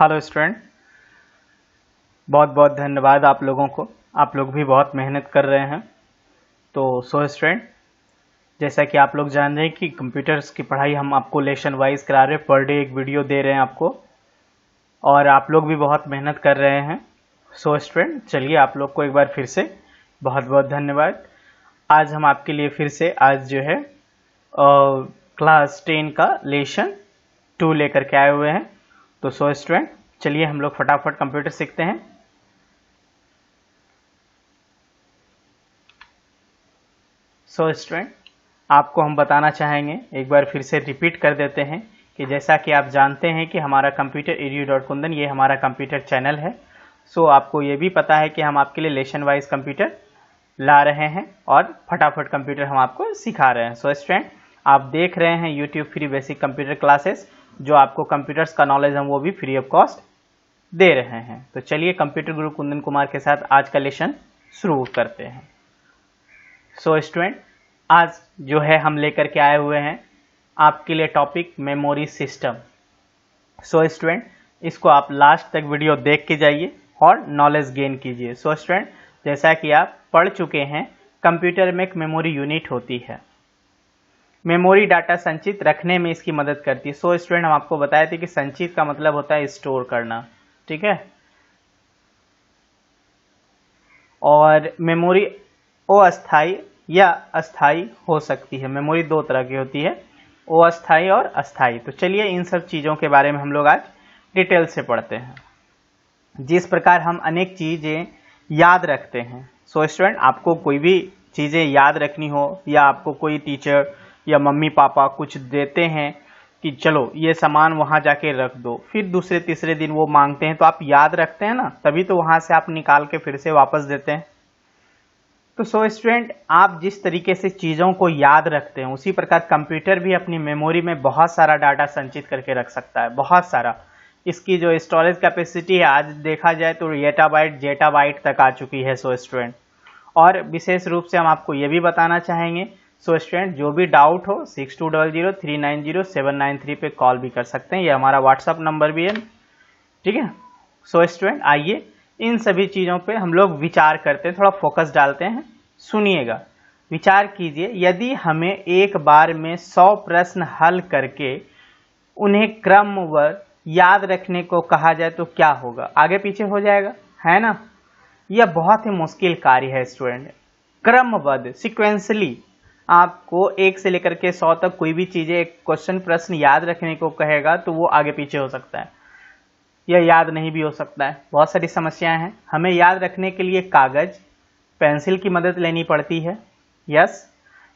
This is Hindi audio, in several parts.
हेलो स्टूडेंट, बहुत बहुत धन्यवाद आप लोगों को। आप लोग भी बहुत मेहनत कर रहे हैं। तो स्टूडेंट, जैसा कि आप लोग जान रहे हैं कि कंप्यूटर्स की पढ़ाई हम आपको लेसन वाइज करा रहे हैं, पर डे एक वीडियो दे रहे हैं आपको, और आप लोग भी बहुत मेहनत कर रहे हैं। स्टूडेंट, चलिए आप लोग को एक बार फिर से बहुत बहुत धन्यवाद। आज हम आपके लिए फिर से आज जो है क्लास 10 का लेसन 2 लेकर के आए हुए हैं। तो स्टूडेंट, चलिए हम लोग फटाफट कंप्यूटर सीखते हैं। स्टूडेंट, आपको हम बताना चाहेंगे, एक बार फिर से रिपीट कर देते हैं कि जैसा कि आप जानते हैं कि हमारा computeredu.kundan ये हमारा कंप्यूटर चैनल है। आपको ये भी पता है कि हम आपके लिए लेसन वाइज कंप्यूटर ला रहे हैं और फटाफट कंप्यूटर हम आपको सिखा रहे हैं। स्टूडेंट, आप देख रहे हैं YouTube free basic computer classes, जो आपको कंप्यूटर्स का नॉलेज हम वो भी फ्री ऑफ कॉस्ट दे रहे हैं। तो चलिए कंप्यूटर गुरु कुंदन कुमार के साथ आज का लेसन शुरू करते हैं। स्टूडेंट, आज जो है हम लेकर के आए हुए हैं आपके लिए टॉपिक मेमोरी सिस्टम। स्टूडेंट, इसको आप लास्ट तक वीडियो देख के जाइए और नॉलेज गेन कीजिए। स्टूडेंट, जैसा कि आप पढ़ चुके हैं, कंप्यूटर में एक मेमोरी यूनिट होती है। मेमोरी डाटा संचित रखने में इसकी मदद करती है। स्टूडेंट, हम आपको बताए थे कि संचित का मतलब होता है स्टोर करना, ठीक है। और मेमोरी अस्थायी या अस्थायी हो सकती है। मेमोरी दो तरह की होती है, अस्थायी और अस्थायी। तो चलिए इन सब चीज़ों के बारे में हम लोग आज डिटेल से पढ़ते हैं। जिस प्रकार हम अनेक चीज़ें याद रखते हैं। स्टूडेंट, आपको कोई भी चीज़ें याद रखनी हो या आपको कोई टीचर या मम्मी पापा कुछ देते हैं कि चलो ये सामान वहाँ जाके रख दो, फिर दूसरे तीसरे दिन वो मांगते हैं, तो आप याद रखते हैं ना, तभी तो वहाँ से आप निकाल के फिर से वापस देते हैं। तो स्टूडेंट, आप जिस तरीके से चीज़ों को याद रखते हैं, उसी प्रकार कंप्यूटर भी अपनी मेमोरी में बहुत सारा डाटा संचित करके रख सकता है, बहुत सारा। इसकी जो स्टोरेज कैपेसिटी है आज देखा जाए तो जेटाबाइट तक आ चुकी है। स्टूडेंट, और विशेष रूप से हम आपको ये भी बताना चाहेंगे, स्टूडेंट जो भी डाउट हो 6200390793 पे कॉल भी कर सकते हैं, ये हमारा व्हाट्सअप नंबर भी है, ठीक है। स्टूडेंट, आइए इन सभी चीज़ों पे हम लोग विचार करते हैं, थोड़ा फोकस डालते हैं। सुनिएगा, विचार कीजिए, यदि हमें एक बार में 100 प्रश्न हल करके उन्हें क्रमवार याद रखने को कहा जाए तो क्या होगा? आगे पीछे हो जाएगा, है ना। यह बहुत ही मुश्किल कार्य है स्टूडेंट। क्रमबद्ध सिक्वेंसली आपको 1 से लेकर के 100 तक कोई भी चीजें एक क्वेश्चन प्रश्न याद रखने को कहेगा तो वो आगे पीछे हो सकता है, यह याद नहीं भी हो सकता है। बहुत सारी समस्याएं हैं। हमें याद रखने के लिए कागज पेंसिल की मदद लेनी पड़ती है, यस,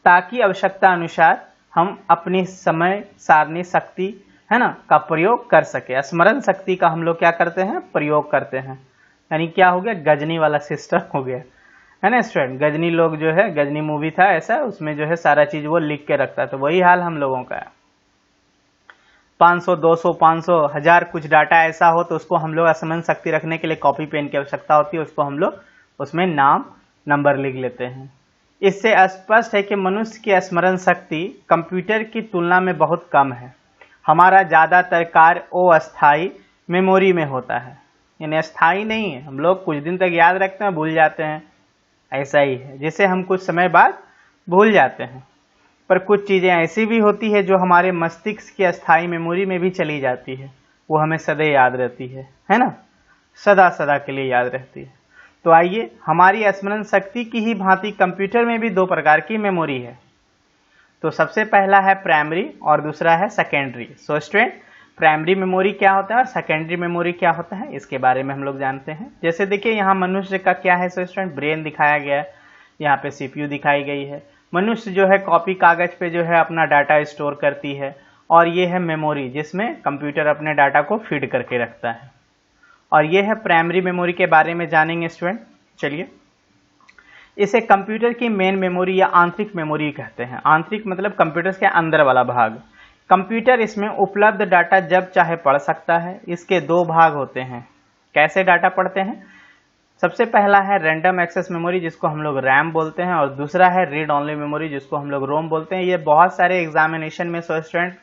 ताकि आवश्यकता अनुसार हम अपनी समय सारणी शक्ति है ना का प्रयोग कर सके। स्मरण शक्ति का हम लोग क्या करते हैं? प्रयोग करते हैं। यानी क्या हो गया? गजनी वाला सिस्टम हो गया, है ना स्टूडेंट। गजनी लोग जो है, गजनी मूवी था ऐसा, उसमें जो है सारा चीज वो लिख के रखता, तो वही हाल हम लोगों का है। 500 200 500 1000 कुछ डाटा ऐसा हो तो उसको हम लोग स्मरण शक्ति रखने के लिए कॉपी पेन की आवश्यकता होती है, उसको हम लोग उसमें नाम नंबर लिख लेते हैं। इससे स्पष्ट है कि मनुष्य की स्मरण शक्ति कंप्यूटर की तुलना में बहुत कम है। हमारा ज्यादातर कार्य अस्थायी मेमोरी में होता है, यानी स्थायी नहीं है। हम लोग कुछ दिन तक याद रखते हैं, भूल जाते हैं, ऐसा ही है, जिसे हम कुछ समय बाद भूल जाते हैं। पर कुछ चीजें ऐसी भी होती है जो हमारे मस्तिष्क की अस्थायी मेमोरी में भी चली जाती है, वो हमें सदा याद रहती है ना, सदा सदा के लिए याद रहती है। तो आइए, हमारी स्मरण शक्ति की ही भांति कंप्यूटर में भी 2 प्रकार की मेमोरी है। तो सबसे पहला है प्राइमरी और दूसरा है सेकेंडरी। स्टूडेंट, प्राइमरी मेमोरी क्या होता है और सेकेंडरी मेमोरी क्या होता है, इसके बारे में हम लोग जानते हैं। जैसे देखिए, यहाँ मनुष्य का क्या है स्टूडेंट, ब्रेन दिखाया गया है, यहाँ पे सीपीयू दिखाई गई है। मनुष्य जो है कॉपी कागज पे जो है अपना डाटा स्टोर करती है, और ये है मेमोरी जिसमें कंप्यूटर अपने डाटा को फीड करके रखता है। और ये है प्राइमरी मेमोरी के बारे में जानेंगे स्टूडेंट। चलिए, इसे कंप्यूटर की मेन मेमोरी या आंतरिक मेमोरी कहते हैं। आंतरिक मतलब कंप्यूटर के अंदर वाला भाग। कंप्यूटर इसमें उपलब्ध डाटा जब चाहे पढ़ सकता है। इसके 2 भाग होते हैं। कैसे डाटा पढ़ते हैं? सबसे पहला है रैंडम एक्सेस मेमोरी, जिसको हम लोग रैम बोलते हैं, और दूसरा है रीड ओनली मेमोरी, जिसको हम लोग रोम बोलते हैं। ये बहुत सारे एग्जामिनेशन में स्टूडेंट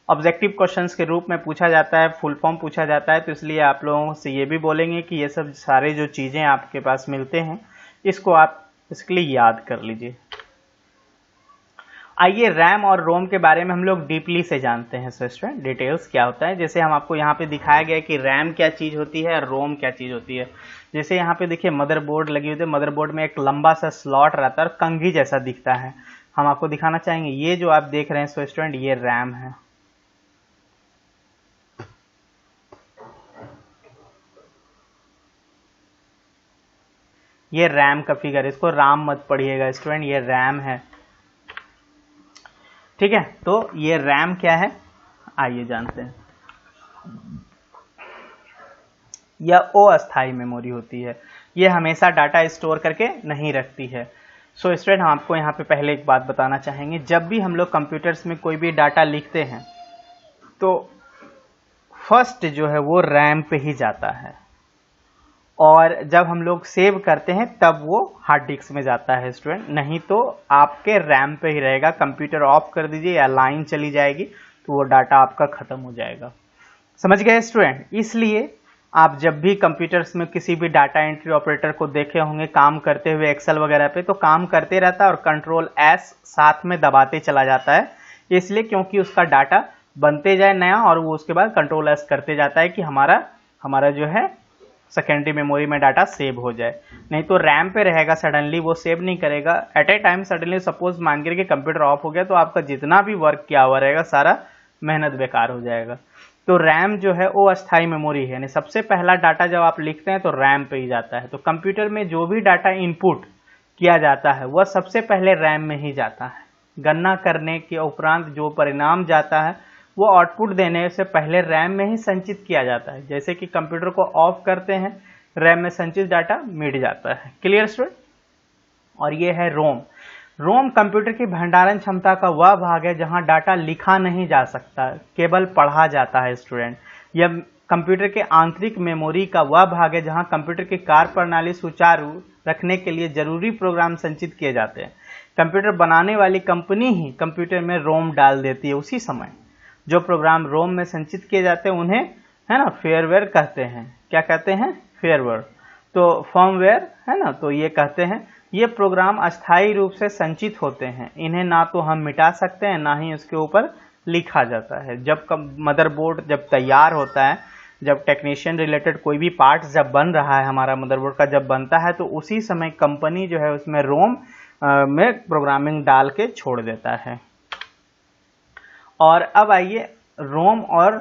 ऑब्जेक्टिव क्वेश्चंस के रूप में पूछा जाता है, फुल फॉर्म पूछा जाता है, तो इसलिए आप लोगों से ये भी बोलेंगे कि ये सब सारे जो चीज़ें आपके पास मिलते हैं इसको आप इसके लिए याद कर लीजिए। आइए रैम और रोम के बारे में हम लोग डीपली से जानते हैं। सो स्टूडेंट डिटेल्स क्या होता है, जैसे हम आपको यहाँ पे दिखाया गया है कि रैम क्या चीज़ होती है और रोम क्या चीज़ होती है। जैसे यहाँ पे देखिए मदरबोर्ड लगी हुई है, मदरबोर्ड में एक लंबा सा स्लॉट रहता है और कंघी जैसा दिखता है। हम आपको दिखाना चाहेंगे ये जो आप देख रहे हैं सो स्टूडेंट ये रैम है। ये रैम का फिगर, इसको राम मत पढ़िएगा स्टूडेंट, ये रैम है, ठीक है। तो ये रैम क्या है आइए जानते हैं। यह अस्थायी मेमोरी होती है, ये हमेशा डाटा स्टोर करके नहीं रखती है। सो स्टूडेंट हम आपको यहाँ पे पहले एक बात बताना चाहेंगे, जब भी हम लोग कंप्यूटर्स में कोई भी डाटा लिखते हैं तो फर्स्ट जो है वो रैम पे ही जाता है, और जब हम लोग सेव करते हैं तब वो हार्ड डिस्क में जाता है स्टूडेंट, नहीं तो आपके रैम पे ही रहेगा। कंप्यूटर ऑफ कर दीजिए या लाइन चली जाएगी तो वो डाटा आपका खत्म हो जाएगा। समझ गए स्टूडेंट? इसलिए आप जब भी कंप्यूटर्स में किसी भी डाटा एंट्री ऑपरेटर को देखे होंगे काम करते हुए एक्सेल वगैरह पे, तो काम करते रहता है और कंट्रोल एस साथ में दबाते चला जाता है, इसलिए क्योंकि उसका डाटा बनते जाए नया और वो उसके बाद कंट्रोल एस करते जाता है कि हमारा जो है सेकेंडरी मेमोरी में डाटा सेव हो जाए। नहीं तो रैम पे रहेगा, सडनली वो सेव नहीं करेगा। At a time suddenly suppose मान के कंप्यूटर ऑफ हो गया तो आपका जितना भी वर्क किया हुआ रहेगा सारा मेहनत बेकार हो जाएगा। तो रैम जो है वो अस्थायी मेमोरी है, यानी सबसे पहला डाटा जब आप लिखते हैं तो रैम पे ही जाता है। तो कंप्यूटर में जो भी डाटा इनपुट किया जाता है वह सबसे पहले रैम में ही जाता है। गणना करने के उपरांत जो परिणाम जाता है वो आउटपुट देने से पहले रैम में ही संचित किया जाता है। जैसे कि कंप्यूटर को ऑफ करते हैं, रैम में संचित डाटा मिट जाता है। Clear student? और ये है रोम। रोम कंप्यूटर की भंडारण क्षमता का वह भाग है जहां डाटा लिखा नहीं जा सकता, केवल पढ़ा जाता है स्टूडेंट। यह कंप्यूटर के आंतरिक मेमोरी का वह भाग है जहां कंप्यूटर की कार्यप्रणाली सुचारू रखने के लिए जरूरी प्रोग्राम संचित किए जाते हैं। कंप्यूटर बनाने वाली कंपनी ही कंप्यूटर में रोम डाल देती है उसी समय। जो प्रोग्राम रोम में संचित किए जाते हैं उन्हें है ना फेयरवेयर कहते हैं। क्या कहते हैं? फेयरवेयर। तो फर्मवेयर है ना, तो ये कहते हैं ये प्रोग्राम अस्थायी रूप से संचित होते हैं, इन्हें ना तो हम मिटा सकते हैं ना ही उसके ऊपर लिखा जाता है। जब मदरबोर्ड जब तैयार होता है, जब टेक्नीशियन रिलेटेड कोई भी पार्ट्स जब बन रहा है हमारा मदरबोर्ड का जब बनता है, तो उसी समय कंपनी जो है उसमें रोम में प्रोग्रामिंग डाल के छोड़ देता है। और अब आइए रोम और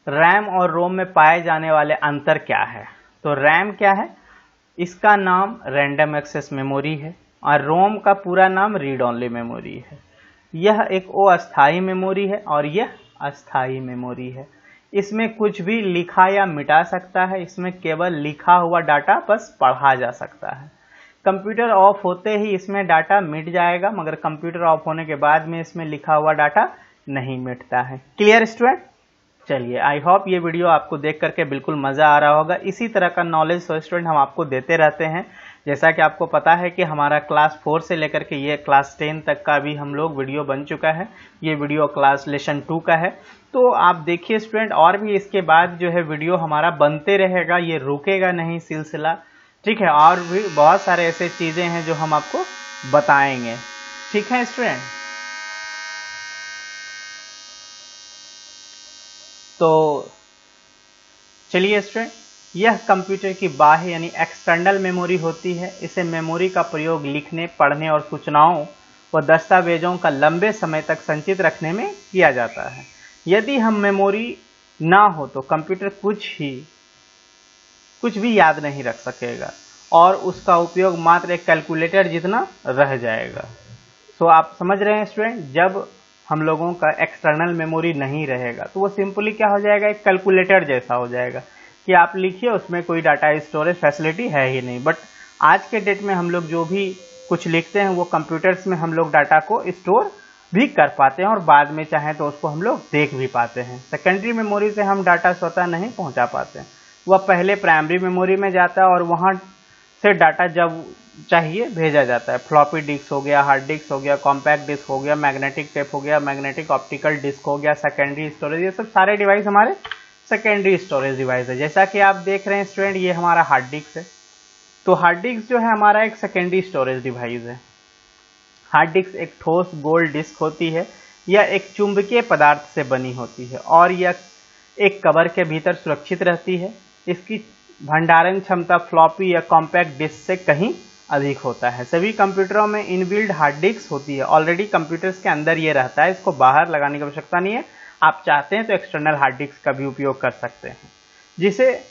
रैम और रोम में पाए जाने वाले अंतर क्या है। तो रैम क्या है? इसका नाम रैंडम एक्सेस मेमोरी है और रोम का पूरा नाम रीड ओनली मेमोरी है। यह एक अस्थायी मेमोरी है और यह अस्थायी मेमोरी है। इसमें कुछ भी लिखा या मिटा सकता है, इसमें केवल लिखा हुआ डाटा बस पढ़ा जा सकता है। कंप्यूटर ऑफ होते ही इसमें डाटा मिट जाएगा, मगर कंप्यूटर ऑफ होने के बाद में इसमें लिखा हुआ डाटा नहीं मिटता है। Clear student? चलिए, आई होप ये वीडियो आपको देख करके बिल्कुल मज़ा आ रहा होगा। इसी तरह का नॉलेज स्टूडेंट हम आपको देते रहते हैं। जैसा कि आपको पता है कि हमारा क्लास 4 से लेकर के ये क्लास 10 तक का भी हम लोग वीडियो बन चुका है। ये वीडियो क्लास लेसन 2 का है, तो आप देखिए स्टूडेंट, और भी इसके बाद जो है वीडियो हमारा बनते रहेगा, ये रुकेगा नहीं सिलसिला, ठीक है। और भी बहुत सारे ऐसे चीज़ें हैं जो हम आपको बताएंगे, ठीक है स्टूडेंट। तो चलिए स्टूडेंट, यह कंप्यूटर की बाह्य यानी एक्सटर्नल मेमोरी होती है। इसे मेमोरी का प्रयोग लिखने, पढ़ने और सूचनाओं व दस्तावेजों का लंबे समय तक संचित रखने में किया जाता है। यदि हम मेमोरी ना हो तो कंप्यूटर कुछ भी याद नहीं रख सकेगा और उसका उपयोग मात्र एक कैलकुलेटर जितना रह जाएगा। सो आप समझ रहे हैं स्टूडेंट, जब हम लोगों का एक्सटर्नल मेमोरी नहीं रहेगा तो वो सिंपली क्या हो जाएगा, एक कैलकुलेटर जैसा हो जाएगा कि आप लिखिए, उसमें कोई डाटा स्टोरेज फैसिलिटी है ही नहीं। बट आज के डेट में हम लोग जो भी कुछ लिखते हैं वो कंप्यूटर्स में हम लोग डाटा को स्टोर भी कर पाते हैं और बाद में चाहें तो उसको हम लोग देख भी पाते हैं। सेकेंडरी मेमोरी से हम डाटा स्वतः नहीं पहुंचा पाते हैं, वह पहले प्राइमरी मेमोरी में जाता है और वहाँ से डाटा जब चाहिए भेजा जाता है। फ्लॉपी डिस्क हो गया, हार्ड डिस्क हो गया, कॉम्पैक्ट डिस्क हो गया, मैग्नेटिक टेप हो गया, मैग्नेटिक ऑप्टिकल डिस्क हो गया, सेकेंडरी स्टोरेज, ये सब सारे डिवाइस हमारे सेकेंडरी स्टोरेज डिवाइस है। जैसा कि आप देख रहे हैं स्टूडेंट, ये हमारा हार्ड डिस्क है। तो हार्ड डिस्क जो है हमारा एक सेकेंडरी स्टोरेज डिवाइस है। हार्ड डिस्क एक ठोस गोल डिस्क होती है, यह एक चुंबकीय पदार्थ से बनी होती है और यह एक कवर के भीतर सुरक्षित रहती है। इसकी भंडारण क्षमता फ्लॉपी या कॉम्पैक्ट डिस्क से कहीं अधिक होता है। सभी कंप्यूटरों में इनबिल्ट हार्ड डिस्क होती है, ऑलरेडी कंप्यूटर्स के अंदर ये रहता है, इसको बाहर लगाने की आवश्यकता नहीं है। आप चाहते हैं तो एक्सटर्नल हार्ड डिस्क का भी उपयोग कर सकते हैं, जिसे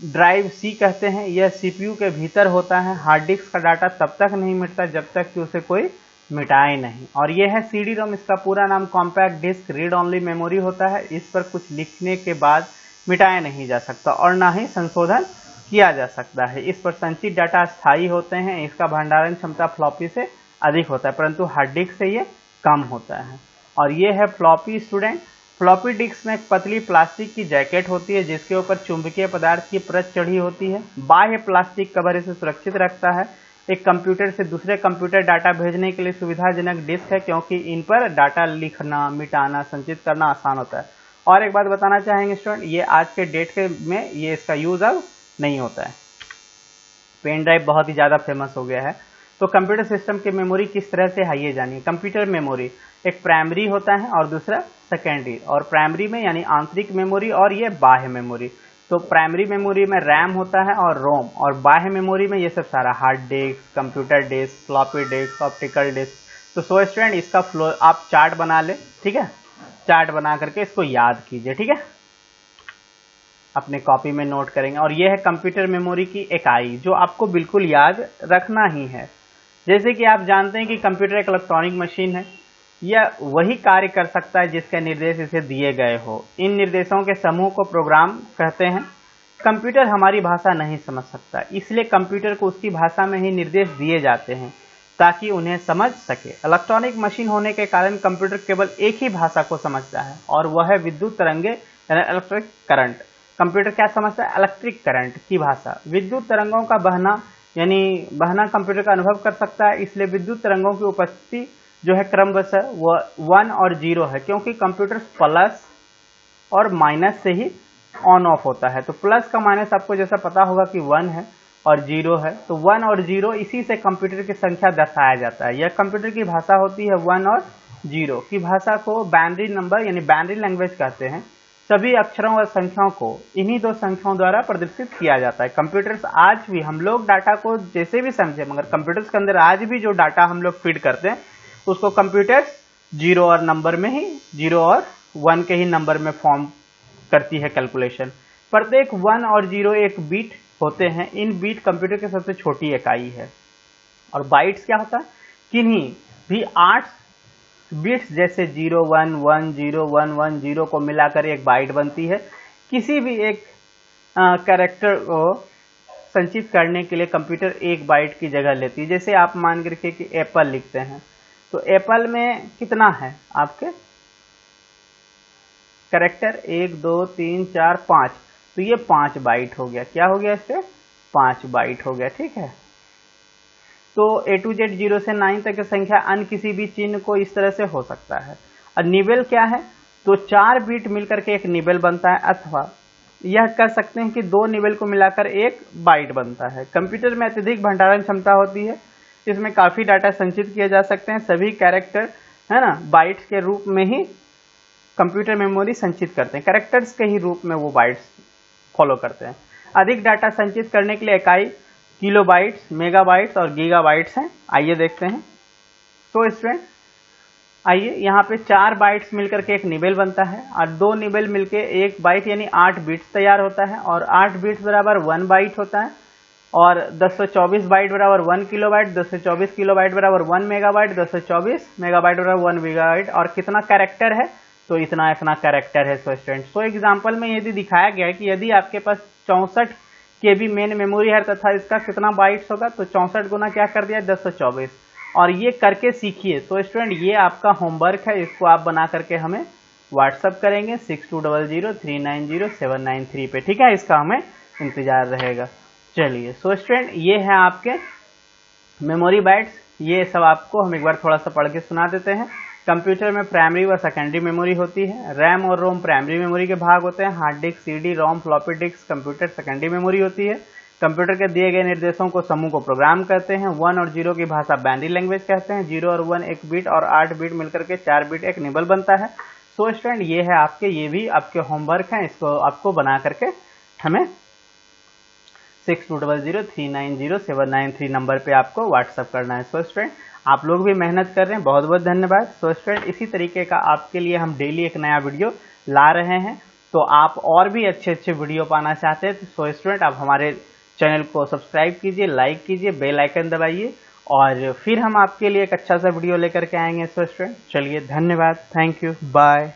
ड्राइव सी कहते हैं। यह सीपीयू के भीतर होता है। हार्ड डिस्क का डाटा तब तक नहीं मिटता जब तक कि उसे कोई मिटाए नहीं। और यह है सीडी रोम, इसका पूरा नाम compact disc read only memory होता है। इस पर कुछ लिखने के बाद मिटाया नहीं जा सकता और ना ही संशोधन किया जा सकता है। इस पर संचित डाटा स्थायी होते हैं। इसका भंडारण क्षमता फ्लॉपी से अधिक होता है, परंतु हार्ड डिस्क से ये कम होता है। और ये है फ्लॉपी स्टूडेंट। फ्लॉपी डिस्क में एक पतली प्लास्टिक की जैकेट होती है जिसके ऊपर चुंबकीय पदार्थ की परत चढ़ी होती है। बाह्य प्लास्टिक कवर इसे सुरक्षित रखता है। एक कंप्यूटर से दूसरे कंप्यूटर डाटा भेजने के लिए सुविधाजनक डिस्क है, क्योंकि इन पर डाटा लिखना, मिटाना, संचित करना आसान होता है। और एक बात बताना चाहेंगे स्टूडेंट, ये आज के डेट के में ये इसका यूज अब नहीं होता है। पेन ड्राइव बहुत ही ज़्यादा फेमस हो गया है। तो कंप्यूटर सिस्टम की मेमोरी किस तरह से है ये जानिए। कंप्यूटर मेमोरी एक प्राइमरी होता है और दूसरा सेकेंडरी। और प्राइमरी में यानी आंतरिक मेमोरी और ये बाह्य मेमोरी। तो प्राइमरी मेमोरी में रैम होता है और रोम, और बाह्य मेमोरी में ये सब सारा hard disk, computer disk, floppy disk, optical disc. तो सो स्टूडेंट इसका फ्लो आप चार्ट बना ले, ठीक है। चार्ट बना करके इसको याद कीजिए, ठीक है, अपने कॉपी में नोट करेंगे। और यह है कंप्यूटर मेमोरी की इकाई जो आपको बिल्कुल याद रखना ही है। जैसे कि आप जानते हैं कि कंप्यूटर एक इलेक्ट्रॉनिक मशीन है, यह वही कार्य कर सकता है जिसके निर्देश इसे दिए गए हो। इन निर्देशों के समूह को प्रोग्राम कहते हैं। कंप्यूटर हमारी भाषा नहीं समझ सकता, इसलिए कंप्यूटर को उसकी भाषा में ही निर्देश दिए जाते हैं ताकि उन्हें समझ सके। इलेक्ट्रॉनिक मशीन होने के कारण कंप्यूटर केवल एक ही भाषा को समझता है और वह है विद्युत तरंगे यानी इलेक्ट्रिक करंट। कंप्यूटर क्या समझता है? इलेक्ट्रिक करंट की भाषा। विद्युत तरंगों का बहना यानी बहना कंप्यूटर का अनुभव कर सकता है, इसलिए विद्युत तरंगों की उपस्थिति जो है क्रमवश वह 1 और 0 है, क्योंकि कंप्यूटर प्लस और माइनस से ही ऑन ऑफ होता है। तो प्लस का माइनस आपको जैसा पता होगा कि 1 है और 0 है, तो 1 और 0 इसी से कंप्यूटर की संख्या दर्शाया जाता है। यह कंप्यूटर की भाषा होती है 1 और 0 की भाषा को बाइनरी नंबर यानी बाइनरी लैंग्वेज कहते हैं। सभी अक्षरों और संख्याओं को इन्हीं दो संख्याओं द्वारा प्रदर्शित किया जाता है। कंप्यूटर्स आज भी हम लोग डाटा को जैसे भी समझे, मगर कंप्यूटर्स के अंदर आज भी जो डाटा हम लोग फीड करते हैं उसको कंप्यूटर्स 0 और नंबर में ही 0 और 1 के ही नंबर में फॉर्म करती है कैलकुलेशन। प्रत्येक 1 और 0 एक बीट होते हैं। इन बीट कंप्यूटर की सबसे छोटी इकाई है। और बाइट्स क्या होता है? किन्हीं भी 8 बिट्स जैसे 0 1 1 0 1 1 0 को मिलाकर एक बाइट बनती है। किसी भी एक कैरेक्टर को संचित करने के लिए कंप्यूटर एक बाइट की जगह लेती है। जैसे आप मान के रखिए कि एप्पल लिखते हैं, तो एप्पल में कितना है आपके कैरेक्टर? 1 2 3 4 5, तो ये 5 बाइट हो गया। क्या हो गया? इससे 5 बाइट हो गया, ठीक है। तो A to Z 0 से 9 तक की संख्या अन्य किसी भी चिन्ह को इस तरह से हो सकता है। और निबल क्या है? तो 4 बिट मिलकर के एक निबल बनता है, अथवा यह कह सकते हैं कि 2 निबल को मिलाकर एक बाइट बनता है। कंप्यूटर में अत्यधिक भंडारण क्षमता होती है, इसमें काफी डाटा संचित किए जा सकते हैं। सभी कैरेक्टर है ना बाइट्स के रूप में ही कंप्यूटर मेमोरी संचित करते हैं, कैरेक्टर्स के ही रूप में वो बाइट्स फॉलो करते हैं। अधिक डाटा संचित करने के लिए इकाई किलोबाइट्स, मेगाबाइट्स और गीगाबाइट्स हैं। आइए देखते हैं। तो स्टूडेंट आइए, यहाँ पे 4 बाइट्स मिलकर के एक निबल बनता है और 2 निबल मिलके एक बाइट यानी 8 बिट्स तैयार होता है। और 8 बिट्स बराबर 1 बाइट होता है। और 224 बाइट बराबर 1 किलोबाइट, 224 किलोबाइट बराबर 1 मेगाबाइट, 224 मेगाबाइट बराबर 1 गीगाबाइट। और कितना कैरेक्टर है? तो इतना कैरेक्टर है। सो स्टूडेंट, सो एग्जाम्पल में यदि दिखाया गया है कि यदि आपके पास 64 KB मेन मेमोरी है तथा इसका कितना बाइट्स होगा, तो 64 गुना क्या कर दिया? 224। और ये करके सीखिए। तो स्टूडेंट ये आपका होमवर्क है, इसको आप बना करके हमें व्हाट्सअप करेंगे 6200390793 पे, ठीक है। इसका हमें इंतजार रहेगा। चलिए, सो स्टूडेंट ये है आपके मेमोरी बाइट्स, ये सब आपको हम एक बार थोड़ा सा पढ़ के सुना देते हैं। कंप्यूटर में प्राइमरी व सेकेंडरी मेमोरी होती है। रैम और रोम प्राइमरी मेमोरी के भाग होते हैं। Hard disk, CD ROM, floppy disk computer secondary memory होती है। कंप्यूटर के दिए गए निर्देशों को समूह को प्रोग्राम करते हैं। 1 और 0 की भाषा बाइनरी लैंग्वेज कहते हैं। 0 और 1 एक बिट और 8 बिट मिलकर के 4 बिट एक निबल बनता है। सो स्टूडेंट, ये है आपके, ये भी आपके होमवर्क हैं, इसको आपको बना करके हमें 6200390793 नंबर पे आपको व्हाट्सअप करना है। सो स्टूडेंट, आप लोग भी मेहनत कर रहे हैं, बहुत बहुत धन्यवाद। सो स्टूडेंट, इसी तरीके का आपके लिए हम डेली एक नया वीडियो ला रहे हैं। तो आप और भी अच्छे अच्छे वीडियो पाना चाहते हैं तो सो स्टूडेंट, आप हमारे चैनल को सब्सक्राइब कीजिए, लाइक कीजिए, बेल आइकन दबाइए और फिर हम आपके लिए एक अच्छा सा वीडियो लेकर के आएंगे। सो स्टूडेंट, चलिए, धन्यवाद, थैंक यू, बाय।